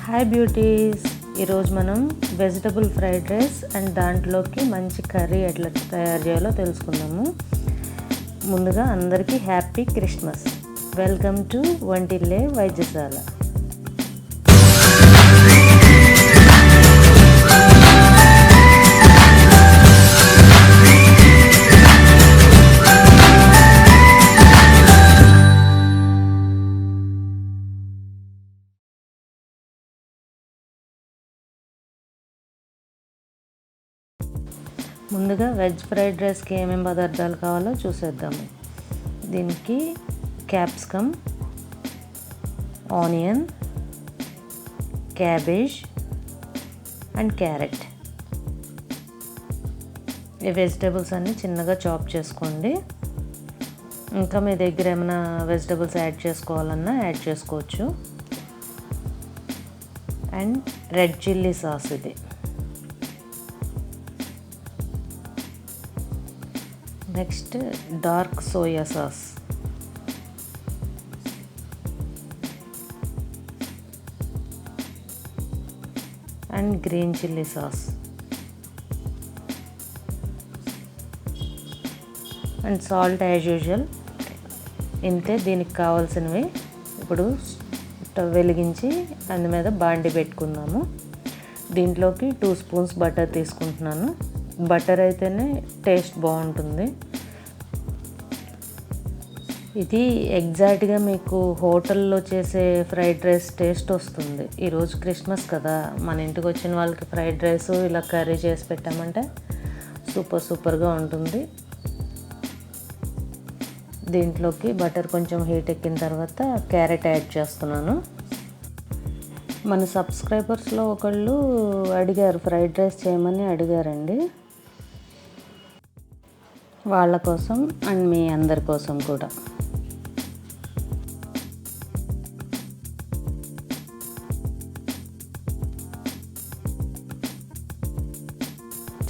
Hi beauties, ఈరోజు మనం vegetable fried rice and దాంట్లోకి మంచి కర్రీ ఎట్లా తయారు చేయాలో తెలుసుకుందాము. ముందుగా అందరికీ హ్యాపీ క్రిస్మస్. వెల్కమ్ టు వంటిల్లే వైద్యశాల. ముందుగా వెజ్ ఫ్రైడ్ రైస్కి ఏమేమి పదార్థాలు కావాలో చూసేద్దాము. దీనికి capsicum, onion, cabbage and carrot. ఈ వెజిటేబుల్స్ అన్నీ చిన్నగా చాప్ చేసుకోండి. ఇంకా మీ దగ్గర ఏమైనా వెజిటేబుల్స్ యాడ్ చేసుకోవాలన్నా యాడ్ చేసుకోవచ్చు. అండ్ రెడ్ చిల్లీ సాస్, ఇది next dark soya sauce, and green chilli sauce, and salt as usual. ఇంతే దీనికి కావాల్సినవి. ఇప్పుడు స్టవ్ వెలిగించి దాని మీద బాండి పెట్టుకుందాము. దీంట్లోకి 2 స్పూన్స్ బటర్ తీసుకుంటున్నాను. బటర్ అయితేనే టేస్ట్ బాగుంటుంది. ఇది ఎగ్జాక్ట్గా మీకు హోటల్లో చేసే ఫ్రైడ్ రైస్ టేస్ట్ వస్తుంది. ఈరోజు క్రిస్మస్ కదా, మన ఇంటికి వచ్చిన వాళ్ళకి ఫ్రైడ్ రైస్ ఇలా కర్రీ చేసి పెట్టామంటే సూపర్గా ఉంటుంది. దీంట్లోకి బటర్ కొంచెం హీట్ ఎక్కిన తర్వాత క్యారెట్ యాడ్ చేస్తున్నాను. మన సబ్స్క్రైబర్స్లో ఒకళ్ళు అడిగారు, ఫ్రైడ్ రైస్ చేయమని అడిగారండి. వాళ్ళ కోసం అండ్ మీ అందరి కోసం కూడా.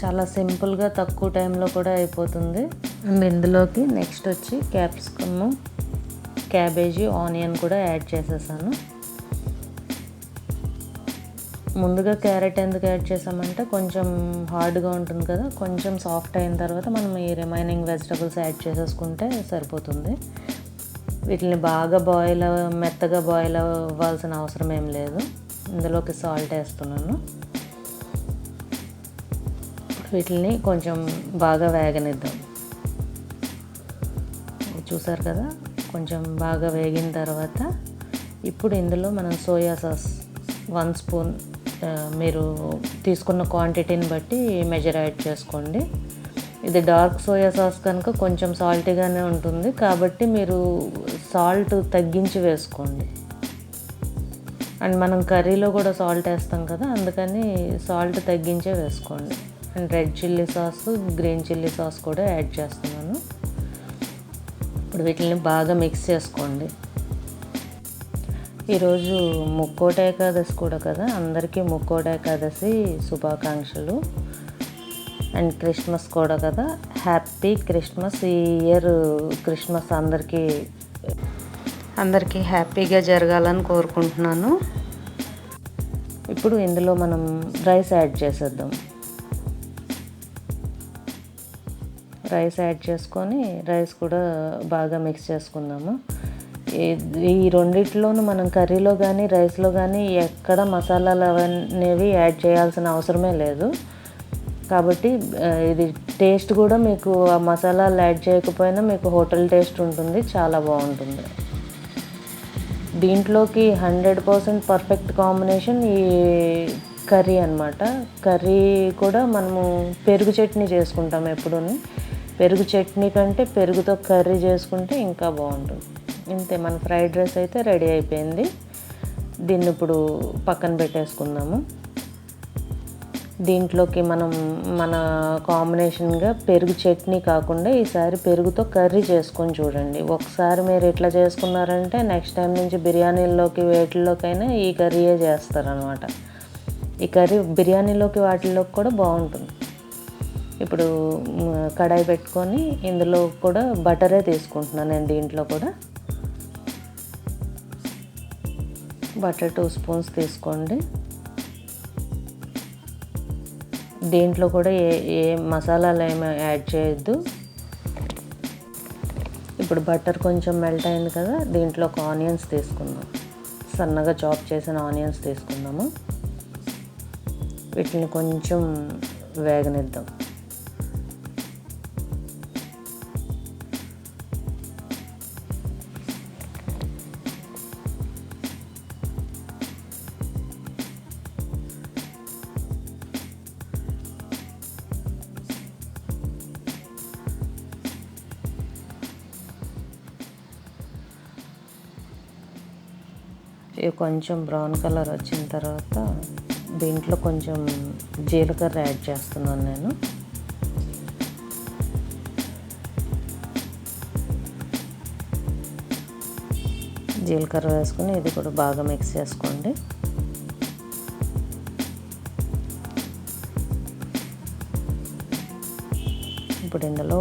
చాలా సింపుల్గా తక్కువ టైంలో కూడా అయిపోతుంది. అండ్ ఇందులోకి నెక్స్ట్ వచ్చి క్యాప్సికమ్, క్యాబేజీ, ఆనియన్ కూడా యాడ్ చేసేసాను. ముందుగా క్యారెట్ ఎందుకు యాడ్ చేసామంటే కొంచెం హార్డ్గా ఉంటుంది కదా, కొంచెం సాఫ్ట్ అయిన తర్వాత మనం ఈ రిమైనింగ్ వెజిటబుల్స్ యాడ్ చేసేసుకుంటే సరిపోతుంది. వీటిని బాగా మెత్తగా బాయిల్ అవ్వాల్సిన అవసరం ఏం లేదు. ఇందులోకి సాల్ట్ వేస్తున్నాను. వీటిని కొంచెం బాగా వేగనిద్దాం. చూసారు కదా, కొంచెం బాగా వేగిన తర్వాత ఇప్పుడు ఇందులో మనం సోయా సాస్ 1 స్పూన్, మీరు తీసుకున్న క్వాంటిటీని బట్టి మెజర్ యాడ్ చేసుకోండి. ఇది డార్క్ సోయా సాస్ కనుక కొంచెం సాల్టీగానే ఉంటుంది, కాబట్టి మీరు సాల్ట్ తగ్గించి వేసుకోండి. అండ్ మనం కర్రీలో కూడా సాల్ట్ వేస్తాం కదా, అందుకని సాల్ట్ తగ్గించే వేసుకోండి. And red chilli sauce, green chilli sauce కూడా యాడ్ చేస్తున్నాను. ఇప్పుడు వీటిని బాగా మిక్స్ చేసుకోండి. ఈరోజు ముక్కోటి ఏకాదశి కూడా కదా, అందరికీ ముక్కోటి ఏకాదశి శుభాకాంక్షలు. అండ్ క్రిస్మస్ కూడా కదా, హ్యాపీ క్రిస్మస్. ఈ ఇయర్ క్రిస్మస్ అందరికీ హ్యాపీగా జరగాలని కోరుకుంటున్నాను. ఇప్పుడు ఇందులో మనం రైస్ యాడ్ చేసేద్దాం. రైస్ యాడ్ చేసుకొని రైస్ కూడా బాగా మిక్స్ చేసుకుందాము. ఈ రెండిట్లోనూ మనం కర్రీలో కానీ రైస్లో కానీ ఎక్కడ మసాలాలు అనేవి యాడ్ చేయాల్సిన అవసరమే లేదు. కాబట్టి ఇది టేస్ట్ కూడా మీకు ఆ మసాలాలు యాడ్ చేయకపోయినా మీకు హోటల్ టేస్ట్ ఉంటుంది, చాలా బాగుంటుంది. దీంట్లోకి 100% పర్ఫెక్ట్ కాంబినేషన్ ఈ కర్రీ అన్నమాట. కర్రీ కూడా మనము పెరుగు చట్నీ చేసుకుంటాం ఎప్పుడూ. పెరుగు చట్నీ కంటే పెరుగుతో కర్రీ చేసుకుంటే ఇంకా బాగుంటుంది. ఇంతే, మన ఫ్రైడ్ రైస్ అయితే రెడీ అయిపోయింది. దీన్ని ఇప్పుడు పక్కన పెట్టేసుకుందాము. దీంట్లోకి మన కాంబినేషన్గా పెరుగు చట్నీ కాకుండా ఈసారి పెరుగుతో కర్రీ చేసుకొని చూడండి. ఒకసారి మీరు ఇట్లా చేసుకున్నారంటే నెక్స్ట్ టైం నుంచి బిర్యానీల్లోకి వేటిల్లోకైనా ఈ కర్రీయే చేస్తారనమాట. ఈ కర్రీ బిర్యానీలోకి వాటిల్లోకి కూడా బాగుంటుంది. ఇప్పుడు కడాయి పెట్టుకొని ఇందులో కూడా బటరే తీసుకుంటున్నాను నేను. దీంట్లో కూడా బటర్ 2 స్పూన్స్ తీసుకోండి. దీంట్లో కూడా ఏ మసాలాలు ఏమి యాడ్ చేయొద్దు. ఇప్పుడు బటర్ కొంచెం మెల్ట్ అయింది కదా, దీంట్లో ఒక ఆనియన్స్ తీసుకుందాం. సన్నగా చాప్ చేసిన ఆనియన్స్ తీసుకుందాము. వీటిని కొంచెం వేగనిద్దాం. ఇవి కొంచెం బ్రౌన్ కలర్ వచ్చిన తర్వాత దీంట్లో కొంచెం జీలకర్ర యాడ్ చేస్తున్నాను నేను. జీలకర్ర వేసుకుని ఇది కూడా బాగా మిక్స్ చేసుకోండి. ఇప్పుడు ఇందులో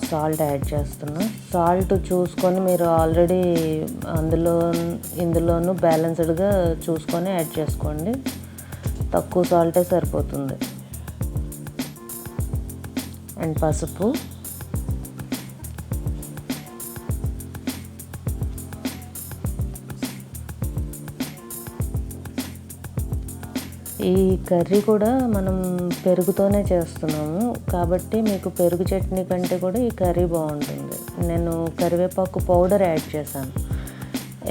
సాల్ట్ యాడ్ చేస్తున్నా. సాల్ట్ చూసుకొని మీరు ఆల్రెడీ ఇందులోనూ బ్యాలెన్స్డ్గా చూసుకొని యాడ్ చేసుకోండి. తక్కువ సాల్టే సరిపోతుంది. అండ్ పసుపు, ఈ కర్రీ కూడా మనం పెరుగుతోనే చేస్తున్నాము కాబట్టి మీకు పెరుగు చట్నీ కంటే కూడా ఈ కర్రీ బాగుంటుంది. నేను కరివేపాకు పౌడర్ యాడ్ చేశాను,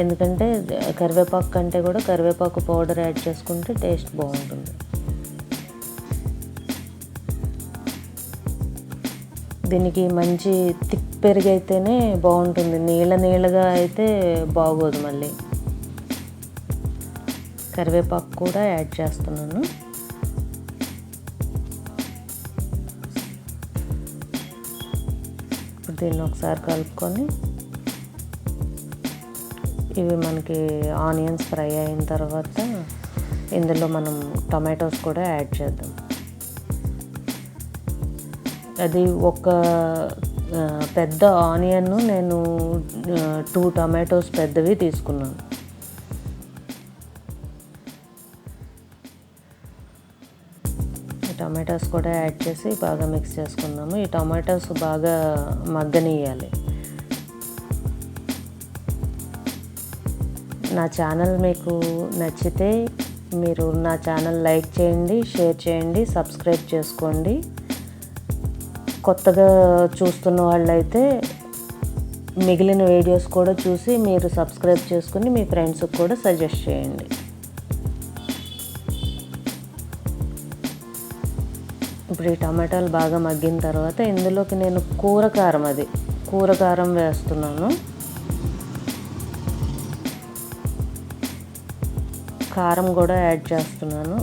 ఎందుకంటే కరివేపాకు కంటే కూడా కరివేపాకు పౌడర్ యాడ్ చేసుకుంటే టేస్ట్ బాగుంటుంది. దీనికి మంచి థిక్ పెరుగు అయితేనే బాగుంటుంది, నీళ్ళగా అయితే బాగోదు. మళ్ళీ కరివేపాకు కూడా యాడ్ చేస్తున్నాను. ఇప్పుడు దీన్ని ఒకసారి కలుపుకొని ఇవి మనకి ఆనియన్స్ ఫ్రై అయిన తర్వాత ఇందులో మనం టమాటోస్ కూడా యాడ్ చేద్దాం. అది ఒక పెద్ద ఆనియన్ నేను 2 టమాటోస్ పెద్దవి తీసుకున్నాను. టమాటాస్ కూడా యాడ్ చేసి బాగా మిక్స్ చేసుకుందాము. ఈ టమాటాస్ బాగా మగ్గనియాలి. నా ఛానల్ మీకు నచ్చితే మీరు నా ఛానల్ లైక్ చేయండి, షేర్ చేయండి, సబ్స్క్రైబ్ చేసుకోండి. కొత్తగా చూస్తున్న వాళ్ళైతే మిగిలిన వీడియోస్ కూడా చూసి మీరు సబ్స్క్రైబ్ చేసుకుని మీ ఫ్రెండ్స్కి కూడా సజెస్ట్ చేయండి. ఇప్పుడు ఈ టమాటాలు బాగా మగ్గిన తర్వాత ఇందులోకి నేను కూర కారం వేస్తున్నాను. కారం కూడా యాడ్ చేస్తున్నాను.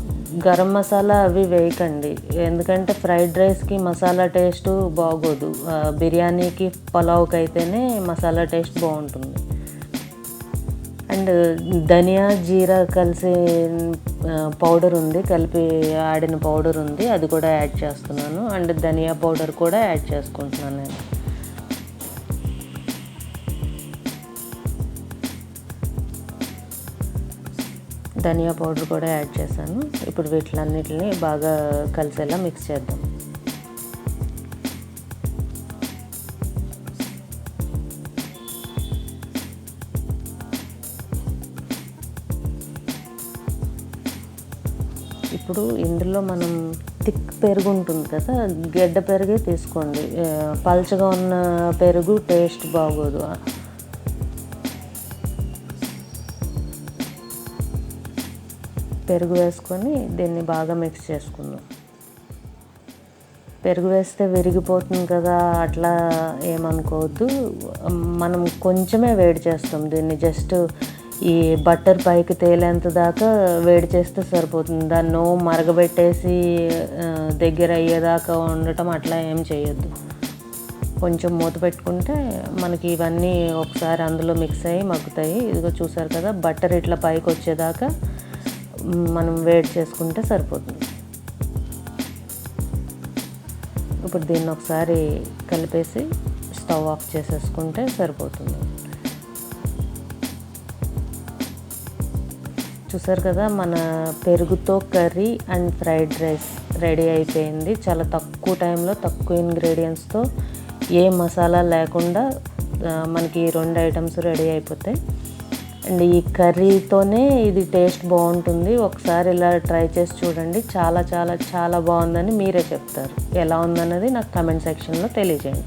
గరం మసాలా అవి వేయకండి, ఎందుకంటే ఫ్రైడ్ రైస్కి మసాలా టేస్ట్ బాగోదు. బిర్యానీకి పులావ్కి అయితేనే మసాలా టేస్ట్ బాగుంటుంది. అండ్ ధనియా జీరా కలిసి పౌడర్ ఉంది, కలిపి ఆడిన పౌడర్ ఉంది, అది కూడా యాడ్ చేస్తున్నాను. అండ్ ధనియా పౌడర్ కూడా యాడ్ చేసుకుంటున్నాను నేను. ధనియా పౌడర్ కూడా యాడ్ చేశాను. ఇప్పుడు వీటిలన్నిటిని బాగా కలిసేలా మిక్స్ చేద్దాం. ఇప్పుడు ఇందులో మనం థిక్ పెరుగు ఉంటుంది కదా, గడ్డ పెరుగే తీసుకోండి. పల్చగా ఉన్న పెరుగు టేస్ట్ బాగోదు. పెరుగు వేసుకొని దీన్ని బాగా మిక్స్ చేసుకుందాం. పెరుగు వేస్తే విరిగిపోతుంది కదా, అట్లా ఏమనుకోవద్దు. మనం కొంచెమే వేడి చేస్తాం దీన్ని, జస్ట్ ఈ బట్టర్ పైకి తేలేంత దాకా వేడి చేస్తే సరిపోతుంది. దాన్ని మరగబెట్టేసి దగ్గర అయ్యేదాకా ఉండటం అట్లా ఏం చేయొద్దు. కొంచెం మూత పెట్టుకుంటే మనకి ఇవన్నీ ఒకసారి అందులో మిక్స్ అయ్యి మగ్గుతాయి. ఇదిగో చూసారు కదా, బట్టర్ ఇట్లా పైకి వచ్చేదాకా మనం వేడి చేసుకుంటే సరిపోతుంది. ఇప్పుడు దీన్ని ఒకసారి కలిపేసి స్టవ్ ఆఫ్ చేసేసుకుంటే సరిపోతుంది. చూసారు కదా, మన పెరుగుతో curry and fried rice ready అయిపోయింది. చాలా తక్కువ టైంలో తక్కువ ఇంగ్రీడియంట్స్తో ఏ మసాలా లేకుండా మనకి 2 ఐటమ్స్ రెడీ అయిపోతాయి. అండ్ ఈ కర్రీతోనే ఇది టేస్ట్ బాగుంటుంది. ఒకసారి ఇలా ట్రై చేసి చూడండి, చాలా చాలా చాలా బాగుందని మీరే చెప్తారు. ఎలా ఉందన్నది నాకు కమెంట్ సెక్షన్లో తెలియజేయండి.